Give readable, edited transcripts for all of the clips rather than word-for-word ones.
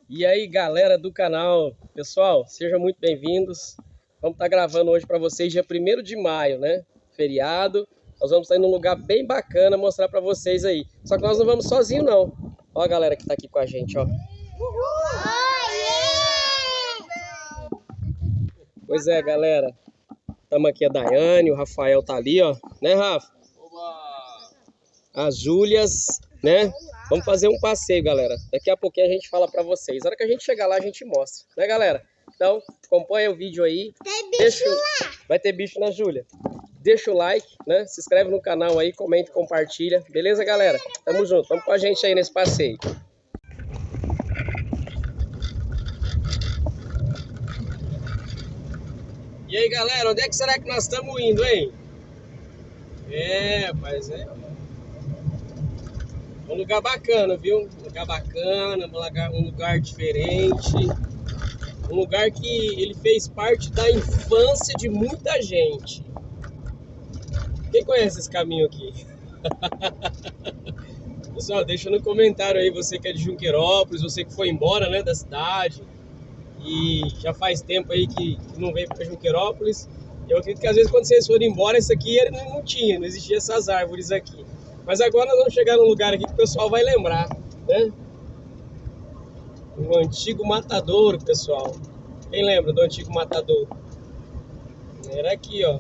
E aí, galera do canal, pessoal, sejam muito bem-vindos. Vamos estar gravando hoje para vocês dia 1º de maio, né? Feriado. Nós vamos estar em um lugar bem bacana, mostrar para vocês aí. Só que nós não vamos sozinhos, não. Ó a galera que tá aqui com a gente, ó. Pois é, galera. Estamos aqui a Daiane, o Rafael tá ali, ó. Né, Rafa? As Júlias, né? Vamos fazer um passeio, galera. Daqui a pouquinho a gente fala pra vocês. Na hora que a gente chegar lá, a gente mostra. Né, galera? Então, acompanha o vídeo aí. Tem bicho lá. Vai ter bicho na Júlia. Deixa o like, né? Se inscreve no canal aí, comenta e compartilha. Beleza, galera? Tamo junto. Vamos com a gente aí nesse passeio. E aí, galera? Onde é que será que nós estamos indo, hein? Rapaz, um lugar bacana, viu? Um lugar bacana, um lugar diferente. Um lugar que ele fez parte da infância de muita gente. Quem conhece esse caminho aqui? Pessoal, deixa no comentário aí, você que é de Junqueirópolis, você que foi embora, né, da cidade e já faz tempo aí que não vem para Junqueirópolis. Eu acredito que às vezes quando vocês foram embora, isso aqui não existia essas árvores aqui. Mas agora nós vamos chegar num lugar aqui que o pessoal vai lembrar, né? O antigo matadouro, pessoal. Quem lembra do antigo matadouro? Era aqui, ó.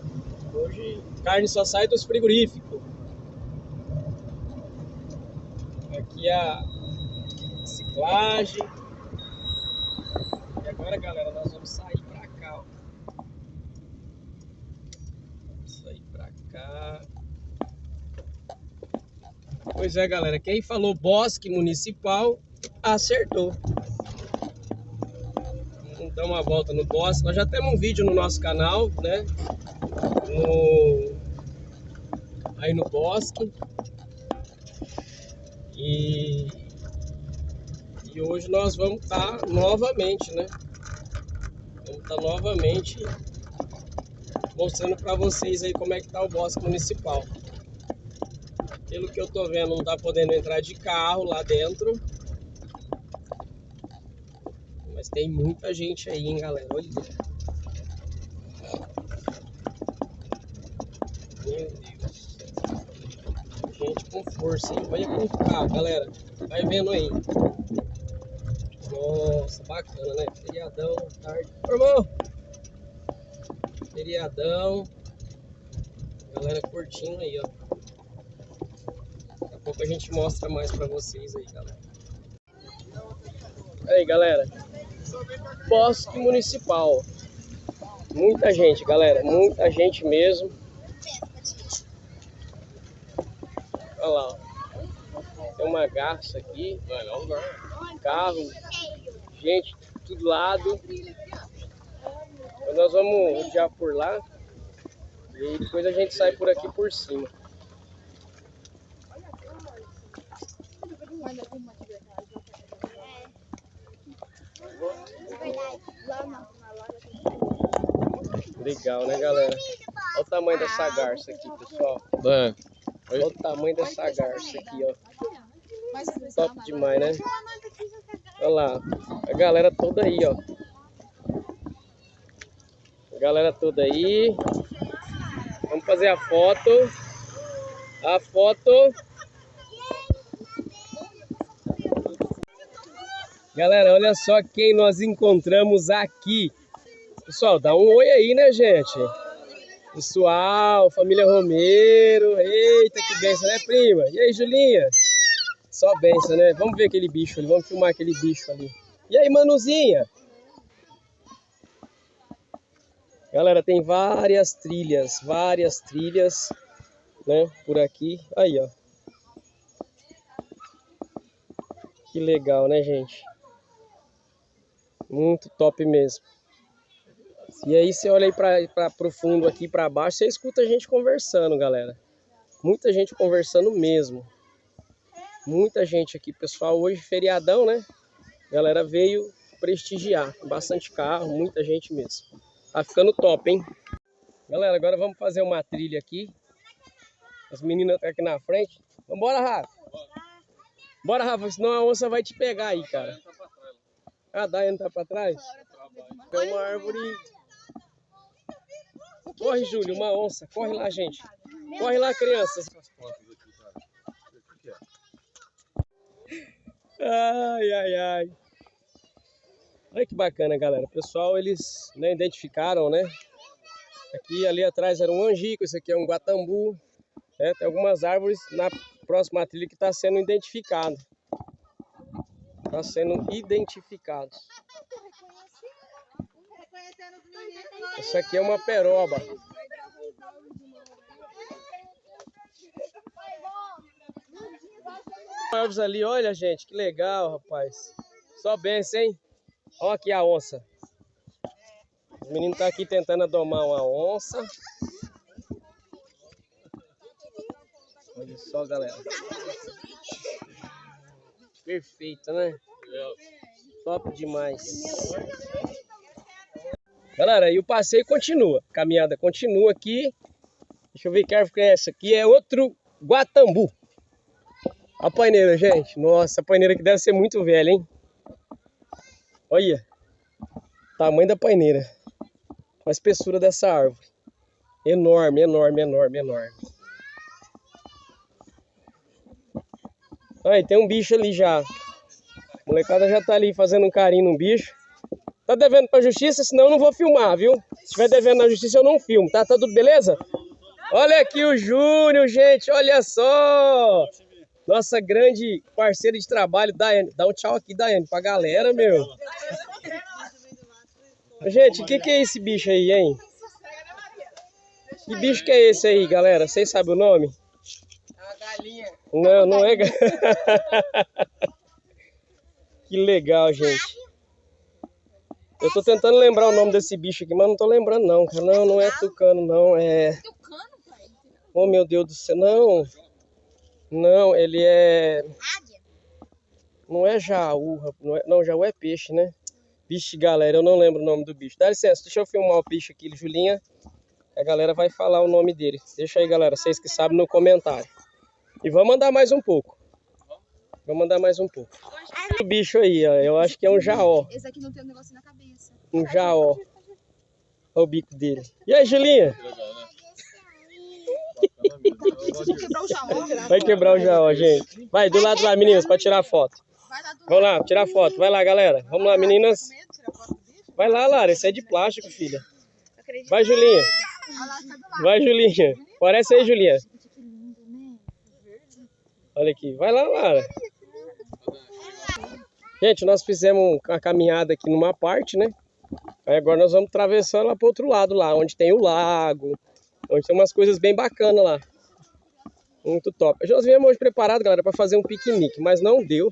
Hoje carne só sai dos frigoríficos. Aqui a reciclagem. E agora, galera, nós vamos sair pra cá, ó. Vamos sair pra cá. Pois é, galera, quem falou bosque municipal, acertou. Vamos dar uma volta no bosque. Nós já temos um vídeo no nosso canal, né? Aí no bosque. E hoje nós vamos estar novamente, né? Vamos estar novamente mostrando para vocês aí como é que tá o bosque municipal. Pelo que eu tô vendo, não tá podendo entrar de carro lá dentro. Mas tem muita gente aí, hein, galera? Olha. Meu Deus. Gente com força, hein? Olha com carro, galera. Vai vendo aí. Nossa, bacana, né? Feriadão, tarde. Irmão! Feriadão. Galera curtindo aí, ó. Daqui a pouco a gente mostra mais pra vocês aí, galera. Aí, galera. Bosque municipal. Muita gente, galera. Muita gente mesmo. Olha lá, ó. Tem uma garça aqui. Carro. Gente, tudo lado. Então nós vamos rodear por lá. E depois a gente sai por aqui por cima. Legal, né, galera? Olha o tamanho dessa garça aqui, pessoal. Olha o tamanho dessa garça aqui, ó. Top demais, né? Olha lá, a galera toda aí, ó. A galera toda aí. Vamos fazer a foto. A foto. Galera, olha só quem nós encontramos aqui. Pessoal, dá um oi aí, né, gente? Pessoal, família Romero. Eita, que benção, né, prima? E aí, Julinha? Só benção, né? Vamos ver aquele bicho ali, vamos filmar aquele bicho ali. E aí, Manuzinha? Galera, tem várias trilhas, né, por aqui. Aí, ó. Que legal, né, gente? Muito top mesmo. E aí você olha aí para o fundo aqui para baixo, você escuta a gente conversando, galera. Muita gente conversando mesmo. Muita gente aqui, pessoal. Hoje feriadão, né? A galera veio prestigiar. Bastante carro, muita gente mesmo. Tá ficando top, hein? Galera, agora vamos fazer uma trilha aqui. As meninas estão aqui na frente. Vambora, Rafa. Bora, Rafa, senão a onça vai te pegar aí, cara. Ah, a Daiane tá pra trás? É uma árvore. Corre, Júlio, uma onça. Corre lá, gente. Corre lá, crianças. Ai, ai, ai. Olha que bacana, galera. O pessoal, eles, né, identificaram, né? Aqui ali atrás era um angico, esse aqui é um guatambu. Né? Tem algumas árvores na próxima trilha que está sendo identificado. Está sendo identificados. Isso aqui é uma peroba. Árvores ali, olha, gente, que legal, rapaz. Só benção, hein? Olha aqui a onça. O menino tá aqui tentando domar uma onça. Olha só, galera. Perfeito, né? Top demais. Galera, e o passeio continua. A caminhada continua aqui. Deixa eu ver que árvore é essa aqui. É outro guatambu. A paineira, gente. Nossa, a paineira que deve ser muito velha, hein? Olha. Tamanho da paineira. Olha a espessura dessa árvore. Enorme, enorme, enorme, enorme. Aí, tem um bicho ali já. A molecada já tá ali fazendo um carinho no bicho. Tá devendo pra justiça, senão eu não vou filmar, viu? Se estiver devendo na justiça, eu não filmo, tá? Tá tudo beleza? Olha aqui o Júnior, gente, olha só! Nossa grande parceira de trabalho, Daiane. Dá um tchau aqui, Daiane, pra galera, meu. Gente, o que é esse bicho aí, hein? Que bicho que é esse aí, galera? Vocês sabem o nome? É uma galinha. Não, não é. Que legal, gente. Eu tô tentando lembrar o nome desse bicho aqui, mas não tô lembrando não, cara. Não, não é tucano, não. É... Tucano, pai? Oh, meu Deus do céu. Não. Não, ele é... Não é jaú, não, não, jaú é peixe, né? Vixe, galera, eu não lembro o nome do bicho. Dá licença, deixa eu filmar o bicho aqui, Julinha. A galera vai falar o nome dele. Deixa aí, galera, vocês que sabem no comentário. E vamos andar mais um pouco. Vamos andar mais um pouco. O bicho aí, ó, eu acho que é um jaó. Esse aqui não tem um negócio na cabeça. Um jaó. Olha o bico dele. E aí, Julinha? Vai quebrar o jaó, gente. Vai, do lado lá, meninas, para tirar foto. Vamos lá, tirar foto. Vai lá, galera. Vamos lá, meninas. Vai lá, Lara. Esse é de plástico, filha. Vai, Julinha. Vai, Julinha. Parece aí, Julinha. Olha aqui. Vai lá, Lara. Gente, nós fizemos uma caminhada aqui numa parte, né? Aí agora nós vamos atravessar lá para o outro lado, lá onde tem o lago. Onde tem umas coisas bem bacanas lá. Muito top. Nós viemos hoje preparado, galera, para fazer um piquenique, mas não deu.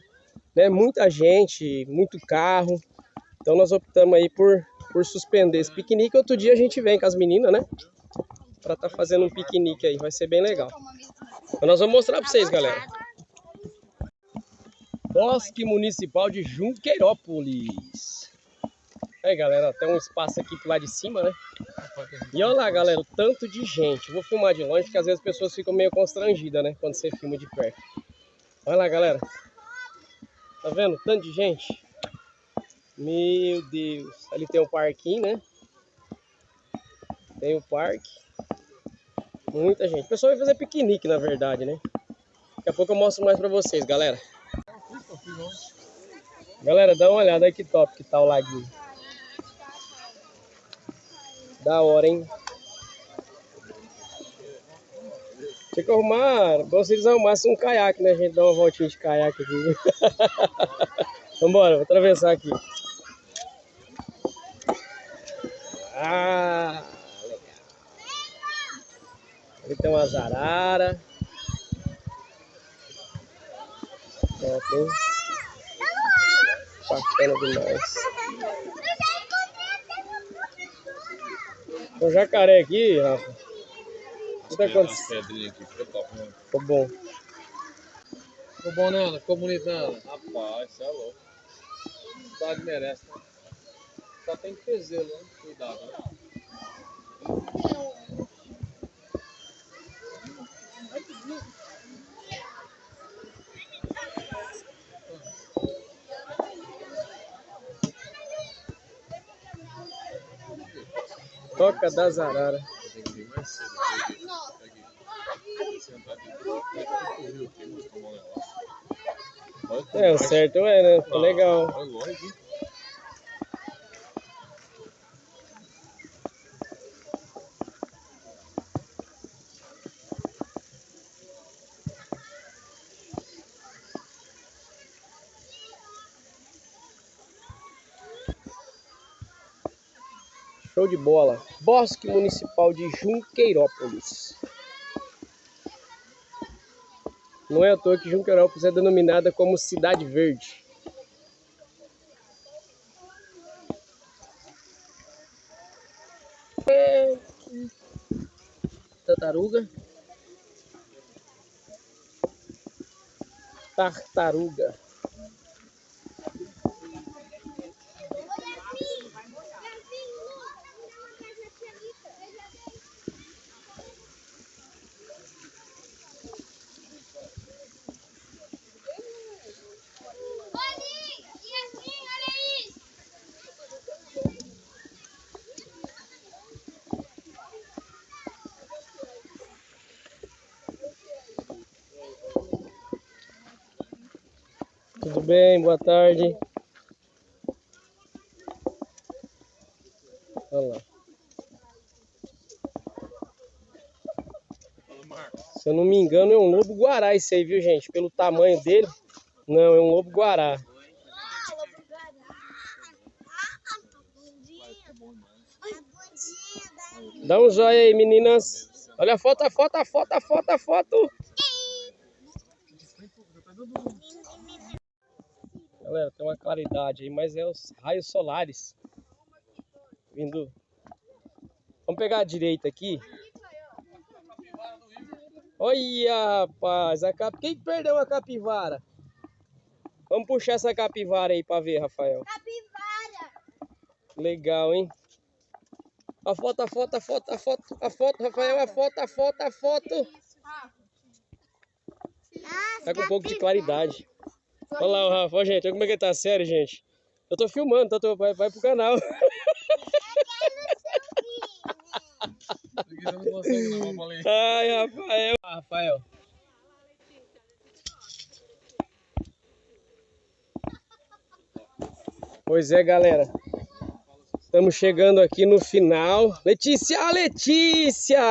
Né? Muita gente, muito carro. Então nós optamos aí por suspender esse piquenique. Outro dia a gente vem com as meninas, né? Para estar fazendo um piquenique aí. Vai ser bem legal. Então nós vamos mostrar para vocês, galera. Bosque Municipal de Junqueirópolis. Aí, galera, tem um espaço aqui pro lado de cima, né? E olha lá, galera, o tanto de gente. Vou filmar de longe, porque às vezes as pessoas ficam meio constrangidas, né? Quando você filma de perto. Olha lá, galera. Tá vendo? Tanto de gente. Meu Deus. Ali tem o parquinho, né? Tem o parque. Muita gente. O pessoal vai fazer piquenique, na verdade, né? Daqui a pouco eu mostro mais pra vocês, galera. Galera, dá uma olhada aí que top que tá o laguinho. Da hora, hein? Tinha que arrumar, bom se eles arrumassem um caiaque, né? A gente dá uma voltinha de caiaque aqui. Vambora, vou atravessar aqui. Ah, legal. Ali tem umas araras. Top, hein? Bacana demais. Tem um jacaré aqui, Rafa. O que tá acontecendo? Ficou bom. Ficou bom nela? Ficou bonito nela? Rapaz, você é louco. A cidade merece, né? Só tem que ter zelo, né? Cuidado, né? Toca das Araras. Tem que vir mais cedo. Sentar aqui. Correu aqui, vou tomar um negócio. É, o certo é, né? Ficou legal. É lógico, hein? Show de bola. Bosque Municipal de Junqueirópolis. Não é à toa que Junqueirópolis é denominada como Cidade Verde. Tartaruga. Tartaruga. Tudo bem? Boa tarde. Olha lá. Se eu não me engano, é um lobo-guará esse aí, viu, gente? Pelo tamanho dele. Não, é um lobo-guará. Dá um joinha aí, meninas. Olha a foto, a foto, a foto, a foto, a foto. Galera, tem uma claridade aí, mas é os raios solares vindo. Vamos pegar a direita aqui. Olha, rapaz, quem perdeu a capivara? Vamos puxar essa capivara aí pra ver, Rafael. Capivara! Legal, hein? A foto, a foto, a foto, a foto, a foto, Rafael, a foto, a foto, a foto. Tá com um pouco de claridade. Olha lá o Rafa, ó, gente, olha como é que tá sério, gente. Eu tô filmando, tá? Vai pro canal. Ai, Rafael. Rafael. Pois é, galera. Estamos chegando aqui no final. Letícia, a Letícia!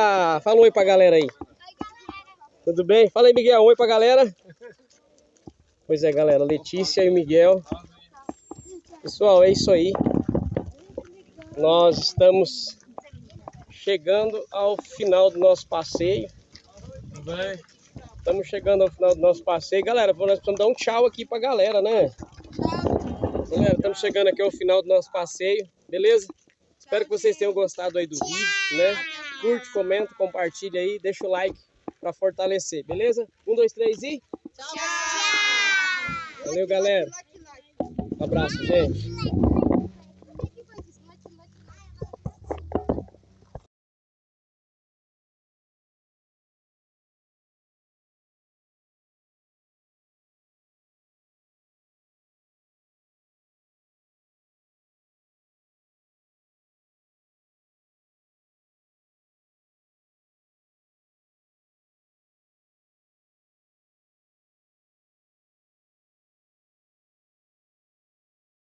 Fala um oi pra galera aí. Tudo bem? Fala aí, Miguel. Oi pra galera. Pois é, galera. Letícia e o Miguel. Pessoal, é isso aí. Nós estamos chegando ao final do nosso passeio. Tudo bem? Estamos chegando ao final do nosso passeio. Galera, nós precisamos dar um tchau aqui pra galera, né? Galera, estamos chegando aqui ao final do nosso passeio. Beleza? Espero que vocês tenham gostado aí do vídeo, né? Curte, comenta, compartilha aí, deixa o like para fortalecer, beleza? 1, 2, 3 e... Tchau! Valeu, galera. Um abraço, gente.